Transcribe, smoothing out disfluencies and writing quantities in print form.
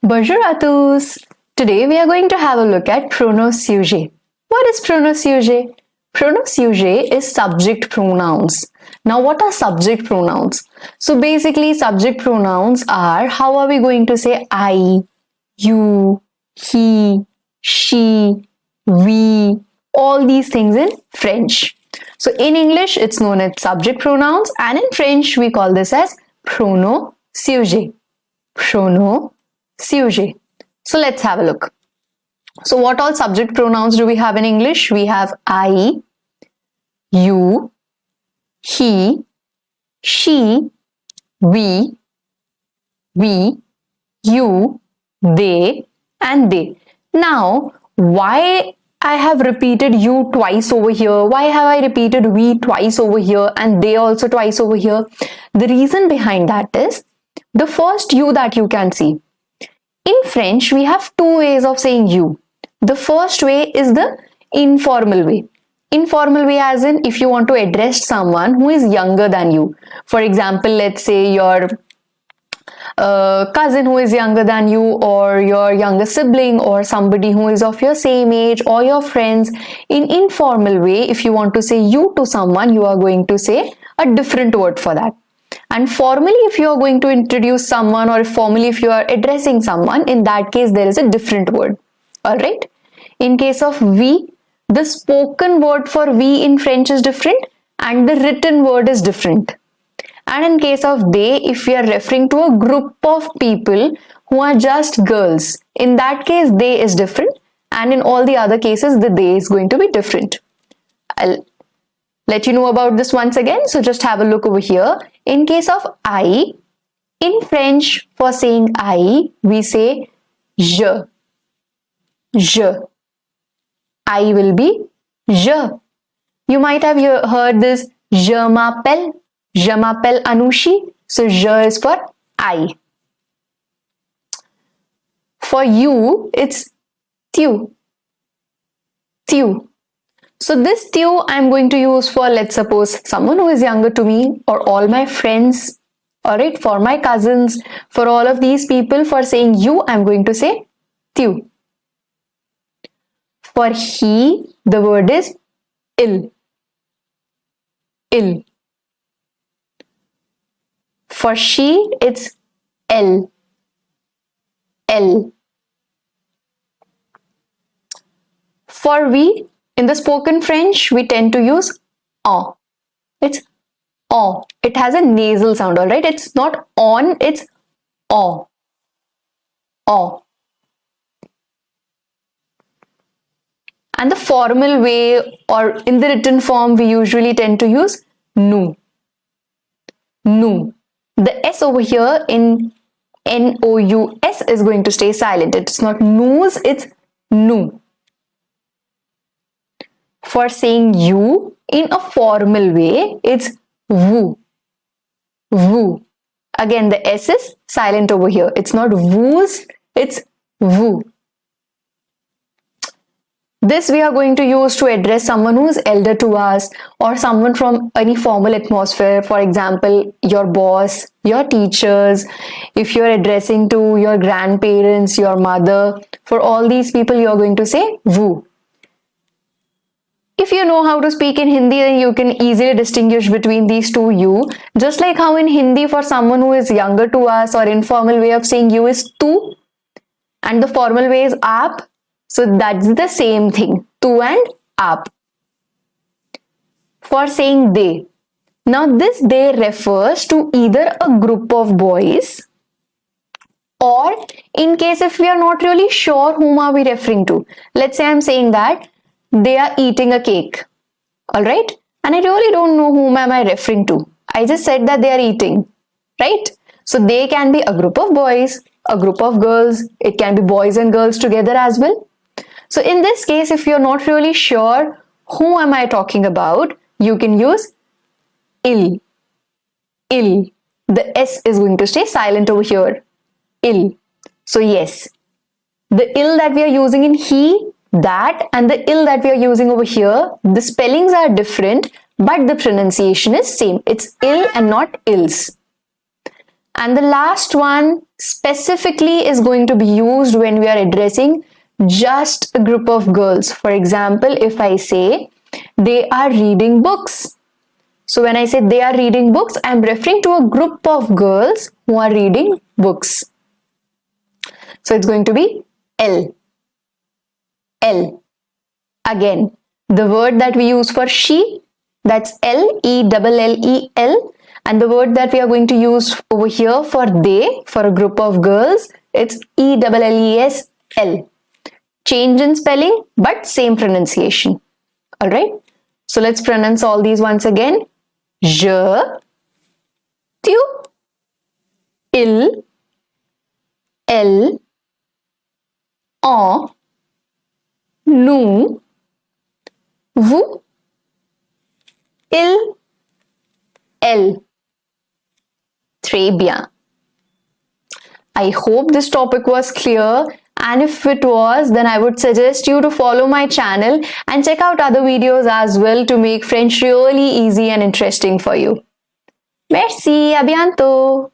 Bonjour à tous! Today we are going to have a look at pronom sujet. What is pronom sujet? Pronom sujet is subject pronouns. Now what are subject pronouns? So basically subject pronouns are how are we going to say I, you, he, she, we, all these things in French. So in English it's known as subject pronouns and in French we call this as pronom sujet. Pronom sujet. So let's have a look. So what all subject pronouns do we have in English? We have I, you, he, she, we, you, they, and they. Now, why I have repeated you twice over here? Why have I repeated we twice over here and they also twice over here? The reason behind that is the first you that you can see. In French, we have two ways of saying you. The first way is the informal way. Informal way as in if you want to address someone who is younger than you. For example, let's say your cousin who is younger than you, or your younger sibling, or somebody who is of your same age, or your friends. In informal way, if you want to say you to someone, you are going to say a different word for that. And formally, if you are going to introduce someone, or formally if you are addressing someone, in that case there is a different word. Alright? In case of we, the spoken word for we in French is different and the written word is different. And in case of they, if we are referring to a group of people who are just girls, in that case they is different, and in all the other cases the they is going to be different. I'll let you know about this once again, so just have a look over here. In case of I, in French for saying I, we say je. Je. I will be je. You might have heard this je m'appelle Anushi. So je is for I. For you, it's tu. Tu. So this tu I'm going to use for, let's suppose, someone who is younger to me, or all my friends, alright, for my cousins, for all of these people. For saying you, I'm going to say tu. For he, the word is il. Il. For she, it's elle. Elle. For we, in the spoken French, we tend to use on. It's on. It has a nasal sound, alright? It's not on, it's on. On. And the formal way, or in the written form, we usually tend to use nous. Nous. The S over here in N-O-U-S is going to stay silent. It's not nous, it's nous. For saying you in a formal way, it's vous. Vous. Again, the S is silent over here. It's not vous, it's vous. This we are going to use to address someone who is elder to us, or someone from any formal atmosphere. For example, your boss, your teachers. If you're addressing to your grandparents, your mother, for all these people you are going to say vous. If you know how to speak in Hindi, then you can easily distinguish between these two you. Just like how in Hindi, for someone who is younger to us, or informal way of saying you is tu, and the formal way is aap. So that's the same thing, tu and aap. For saying they. Now this they refers to either a group of boys, or in case if we are not really sure whom are we referring to. Let's say I'm saying that they are eating a cake. Alright? And I really don't know whom am I referring to. I just said that they are eating. Right? So they can be a group of boys, a group of girls. It can be boys and girls together as well. So in this case, if you're not really sure who am I talking about, you can use il. Il. The S is going to stay silent over here. Il. So yes, the il that we are using in he, that, and the il that we are using over here, the spellings are different, but the pronunciation is same. It's il and not ils. And the last one specifically is going to be used when we are addressing just a group of girls. For example, if I say they are reading books. So when I say they are reading books, I am referring to a group of girls who are reading books. So it's going to be L. L. Again, the word that we use for she, that's L, E-double-L-E-L. And the word that we are going to use over here for they, for a group of girls, it's E-double-L-E-S-L. Change in spelling, but same pronunciation. Alright? So let's pronounce all these once again. Je, tu, il, elle, on, nous, vous, il, elle. Très bien. I hope this topic was clear, and if it was, then I would suggest you to follow my channel and check out other videos as well to make French really easy and interesting for you. Merci, à bientôt!